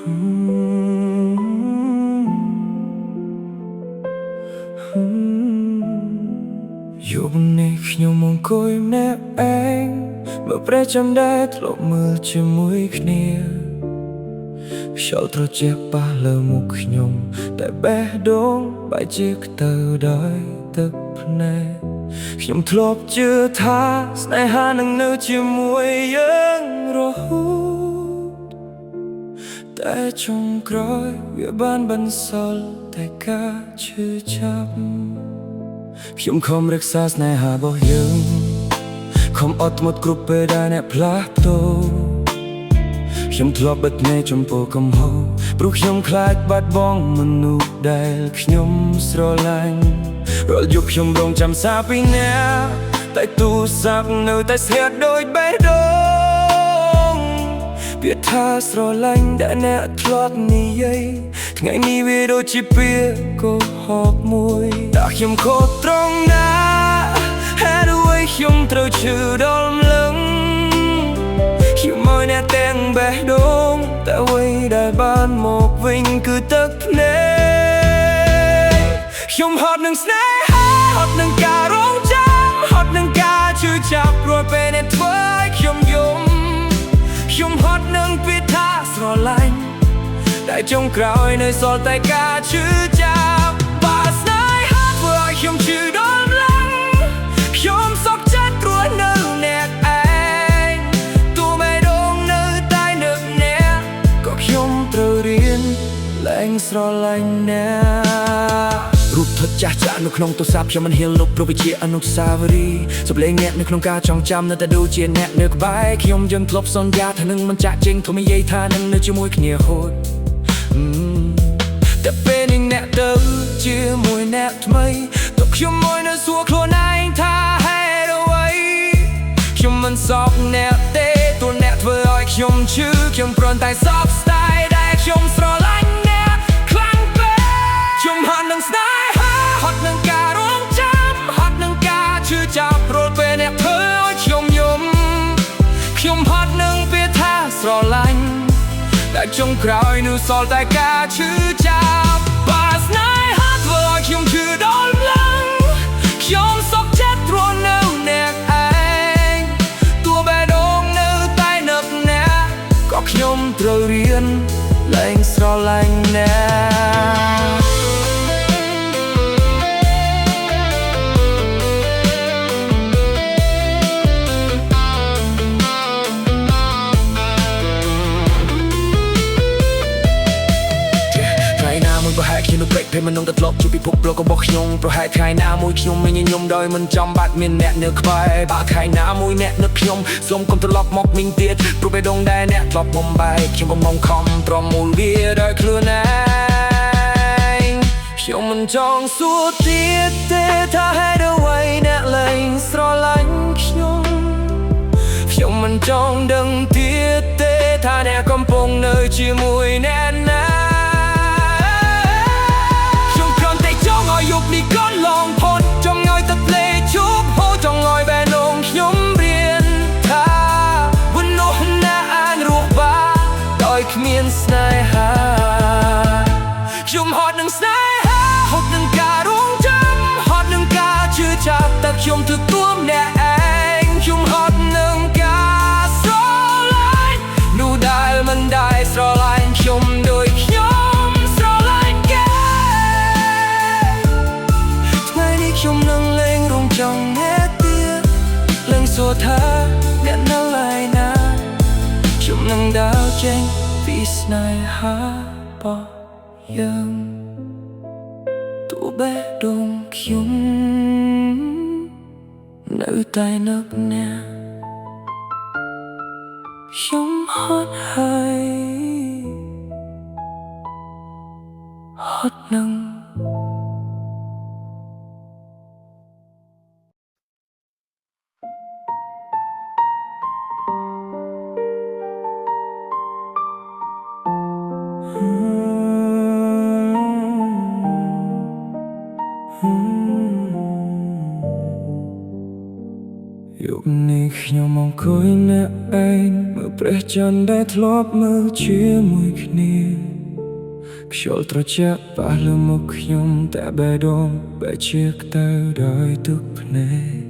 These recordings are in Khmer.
อยู่บนนี้ខ្ញុំមកអង្គុយម្នាក់ឯងមើលព្រះចន្ទដែលធ្លាប់មើលជាមួយគ្នាខ្យល់ត្រជាក់ប៉ះលើមុខខ្ញុំតែបេះដូងបែកជាខ្ទើដោយទឹកភ្នែកខ្ញុំធ្លាប់ជឿថាស្នេហានឹងនៅជាមួយយើងរហូតតែចុងក្រោយវាបានបន្សល់តែការឈឺចាប់ខ្ញុំខំរក្សាស្នេហារបស់យើងខំអត់ធ្មត់គ្រប់ពេលដែលអ្នកផ្លាស់ប្ដូរខ្ញុំធ្លាប់បិទភ្នែកចំពោះកំហុសព្រោះខ្ញុំខ្លាចបាត់បង់មនុស្សដែលខ្ញុំស្រឡាញ់រាល់យប់ខ្ញុំរងចាំសារពីអ្នកតែទូរស័ព្ទនៅតែស្ងាត់ដូចបេះដូងពាក្យថាស្រឡាញ់ដែលអ្នកធ្លាប់និយាយថ្ងៃនេះវាដូចជាពាក្យកុហកមួយតែខ្ញុំខកត្រង់ណាហេតុអ្វីខ្ញុំត្រូវឈឺដល់ម្លឹងខ្ញុំមកអ្នកទាំងបេះដូងតែអ្វីដែលបានមកវិញគឺទឹកភ្នែកខ្ញុំហត់នឹងស្នេហាហត់នឹងការរងចាំហត់នឹងការឈឺចាប់រាល់ពេលអ្នកធ្វើឲ្យខ្ញុំយំខ្ញុំហត់នឹងពាក្យថាស្រឡាញ់តែចុងក្រោយនៅសល់តែការឈឺចាប់បាស្នេហាធ្វើឲ្យខ្ញុំឈឺដល់ម្លឹងខ្ញុំសោកចិត្តព្រោះនៅអ្នកឯងទោះបេះដូងនៅតែនឹកអ្នកក៏ខ្ញុំត្រូវរៀនលែងស្រឡាញ់អ្នករូបថតចាស់ចាស់នៅក្នុងទូរស័ព្ទខ្ញុំមិនហ៊ានលុបព្រោះវាជាអនុស្សាវរីយ៍សម្លេងអ្នកនៅក្នុងការចងចាំនៅតែដូចជាអ្នកនៅក្បែរខ្ញុំយើងធ្លាប់សន្យាថានឹងមិនចាក់ចេញធំនិយាយថានឹងនៅជាមួយគ្នាហូតតែពេលនេះអ្នកទៅជាមួយអ្នកថ្មីតើខ្ញុំមួយនៅសួរខ្លួនឯងថាហេតុអ្វីខ្ញុំមិនសោកអ្នកទេទោះអ្នកធ្វើឲ្យខ្ញុំឈឺខ្ញុំគ្រាន់តែសោកស្ដាយដែលខ្ញុំស្រឡាញ់អ្នកខ្លាំងពេកខ្ញុំហត់នឹងស្នេហាហត់នឹងការរងចាំហត់នឹងការឈឺចាប់រាល់ពេលអ្នកធ្វើឲ្យខ្ញុំយំខ្ញុំហត់នឹងពាក្យថាស្រឡាញ់តែចុងក្រោយនៅសល់តែការឈឺចាប់បាស្នេហាធ្វើឲ្យខ្ញុំឈឺដល់ម្លឹងខ្ញុំសោកចិត្តព្រោះនៅអ្នកឯងទោះបេះដូងនៅតែនឹកអ្នកក៏ខ្ញុំត្រូវរៀនលែងស្រឡាញ់អ្នកប្រហែលខ្ញុំនៅពេកពេលមិននឹងទៅធ្លាប់ជួបពិភពលោករបស់ខ្ញុំប្រហែលថ្ងៃណាមួយខ្ញុំមិនញញឹមដោយមិនចំបាច់មានអ្នកនៅក្បែរបើថ្ងៃណាមួយអ្នកនឹកខ្ញុំសូមកុំត្រឡប់មកវិញទៀតព្រោះបេះដូងដែលអ្នកធ្លាប់បំបែកខ្ញុំកំពុងខំប្រមូលវាដោយខ្លួនឯងខ្ញុំមិនចង់សួរទៀតទេថាហេតុអ្វីអ្នកលែងស្រឡាញ់ខ្ញុំមិនចង់ដឹងទៀតទេថាអ្នកកំពុងនៅជាមួយអ្នកណាยุบនេះក៏ឡងផុតចង់ឲ្យទឹកភ្លេជប់ហូរចង់ឲ្យបេះដូងខ្ញុំរៀនថាวันនោះណាអាចរស់បានដោយគ្មានស្នេហាខ្ញុំហត់នឹងស្នេហាហត់នឹងការរងចាំហត់នឹងការឈឺចាប់តែខ្ញុំទទួលអ្នកឯងខ្ញុំហត់នឹងការស្រឡាញ់នោះដែលមិនដែលស្រឡាញ់ខ្ញុំដូចខ្ញុំស្រឡាញ់ខ្ញុំនឹងលែងរងចង់អ្នកទៀតលែងសួរថាអ្នកនៅឯណាខ្ញុំនឹងដើរចេញពីស្នេហារបស់យើងទោះបេះដូងខ្ញុំនៅតែនឹកអ្នកខ្ញុំហត់ហើយហត់នឹងយប់នេះខ្ញុំមកអង្គ អង្គុយអ្នកឯងមើលព្រះច័ន្ទដែលធ្លាប់មើលជាមួយគ្នាខ្យល់ត្រជាក់ប៉ះលើមុខខ្ញុំតែបេះដូងបែកជាខ្ទៅដោយទឹកភ្នែក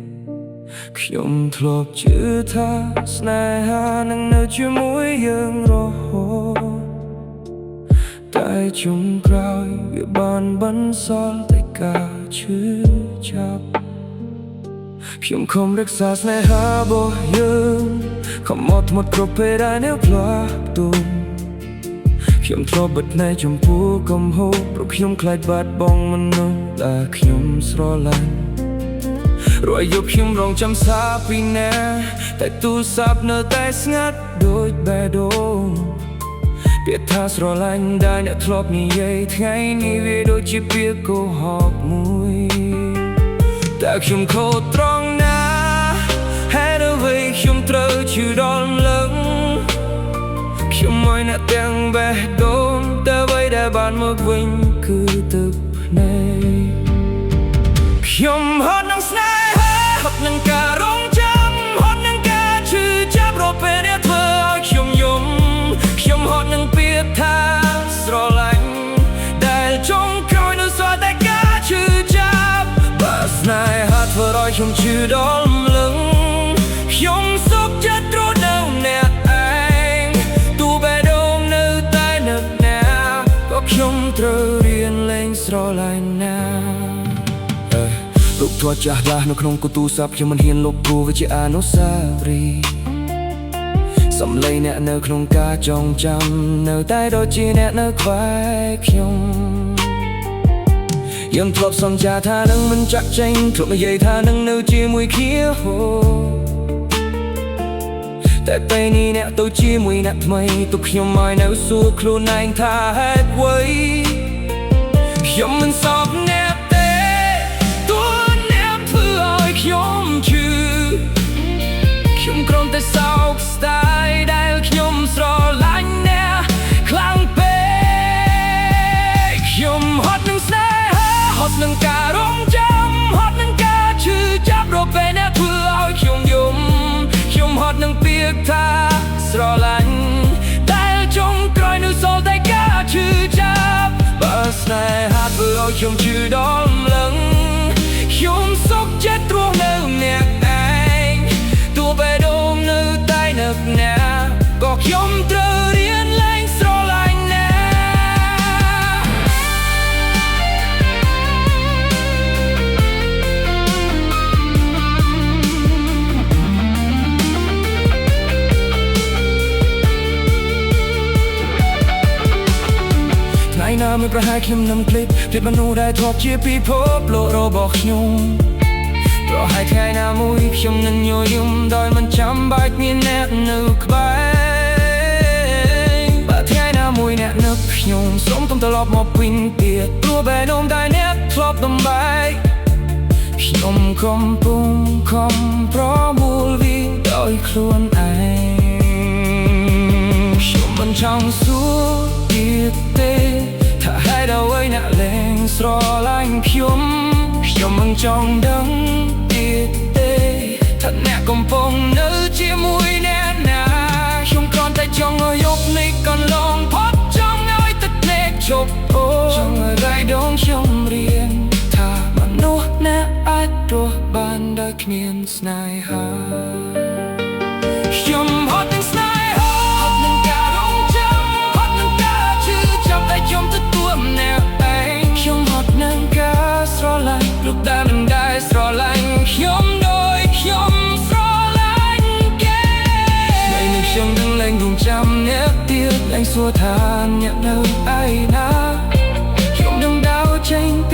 ខ្ញុំធ្លាប់ជឿថាស្នេហានឹងនៅជាមួយយើងរហូតតែជុំក្រោយវាបានបន្សល់តែការឈឺចាប់ខ្ញុំខំរក្សាស្នេហារបស់យើងខំអត់ធ្មត់គ្រប់ពេលដែលនៅផ្លាស់ប្ដូរខ្ញុំធ្លាប់បិទភ្នែកចំពោះកំហុសព្រោះខ្ញុំខ្លាចបាត់បង់មនុស្សដែលខ្ញុំស្រឡាញ់រាល់យប់ខ្ញុំរងចាំសារពីអ្នកតែទូរស័ព្ទនៅតែស្ងាត់ដូចបេះដូងពាក្យថាស្រឡាញ់ដែលអ្នកធ្លាប់និយាយថ្ងៃនេះវាដូចជាពាក្យកុហកមួយតែខ្ញុំខកត្រង់ណាហេតុអ្វីខ្ញុំត្រូវឈឺដល់លឹងខ្ញុំឲ្យអ្នកទាំងបេះដូងតែអ្វីដែលបានមកវិញគឺទឹកភ្នែកខ្ញុំហត់នឹងស្នេហាហត់នឹងការរងចាំហត់នឹងការឈឺចាប់រពេលអ្នកធ្វើឲ្យខ្ញុំយំខ្ញុំហត់នឹងពាក្យថាស្រឡាញ់ដែលចុងក្រោយនៅសល់តែការឈឺចាប់បើស្នេហាធ្វើឲ្យខ្ញុំឈឺដល់លឹងខ្ញុំសុខចិត្តរស់នៅអ្នកឯងទូបេះដូងនៅតែនឹកណាក៏ខ្ញុំត្រូវរៀនលែងស្រឡាញ់ណារូបថតចាស់ដាស់នៅក្នុងកូនទូរស័ព្ទខ្ញុំមិនហ៊ានលុបព្រោះវាជាអនុស្សាវរីយ៍សំឡេងអ្នកនៅក្នុងការចងចាំនៅតែដូចជាអ្នកនៅក្បែរខ្ញុំយើងធ្លាប់សន្យាថានឹងមិនចាក់ចែងធ្លាប់និយាយថានឹងនៅជាមួយគ្នាតែពេលនេះអ្នកទៅជាមួយអ្នកថ្មីទុកខ្ញុំឲ្យនៅសួរខ្លួនឯងថាហេតុអ្វីខ្ញុំមិនសពអ្នកទេតួអ្នកធ្វើឲ្យខ្ញុំឈឺខ្ញុំគ្រាន់តែសោកស្ដាយដែលខ្ញុំស្រឡាញ់អ្នកខ្លាំងពេកខ្ញុំហត់នឹងស្នេហាហត់នឹងការរងចាំហត់នឹងការឈឺចាប់រពេលអ្នកធ្វើឲ្យខ្ញុំយំខ្ញុំហត់នឹងពាក្យថាស្រឡាញ់ដែលចុងក្រោយនៅសល់តែការឈឺចាប់បើស្នេហាធ្វើឲ្យខ្ញុំឈឺដល់លឹងខ្ញុំសុខចិត្តរស់នៅអ្នកឯងទូបេះដូងនៅតែនឹកណាក៏ខ្ញុំត្រូវរៀនលែងស្រឡាញ់ណាថ្ងៃណាមិនប្រហែលខ្ញុំនឹងភ្លេចមនុស្សដែលធ្លាប់ជាពិភពលោករបស់ខ្ញុំប្រហែលថ្ងៃណាមួយខ្ញុំនឹងញយំដោយមិនចាំបាច់មានអ្នកនៅក្បែរបើថ្ងៃណាមួយអ្នកនឹកខ្ញុំសូមកុំត្រឡប់មកវិញទៀតព្រោះបេះដូងតែអ្នកធ្លាប់បំបែកខ្ញុំកំពុងខំប្រមូលវាដោយខ្លួនឯងខ្ញុំមិនចង់សួរទៀតទេថាហេតុអ្វីអ្នកលែងស្រឡាញ់ខ្ញុំមិនចង់ដឹងទៀតទេថាអ្នកកំពុងនៅជាមួយអ្នកណាខ្ញុំគ្រាន់តែចង់ឲ្យយប់នេះកន្លងផុតចង់ឲ្យទឹកភ្នែកជប់ចង់ឲ្យបេះដូងខ្ញុំរៀនថាមនុស្សណាអាចរស់បានដោយគ្មានស្នេហាខ្ញុំហត់នឹងស្នេហាហត់នឹងការរងចាំហត់នឹងការឈឺចាប់តែខ្ញុំទទួលអ្នកឯងខ្ញុំហត់នឹងការស្រឡាញ់រូបដែលមិនដែលស្រឡាញ់ខ្ញុំដោយខ្ញុំស្រឡាញ់គេថ្ងៃនេះខ្ញុំនឹងលែងរងចាំអ្នកទៀតលែងសួរថាអ្នកនៅឯណាខ្ញុំនឹងដើរចេញពី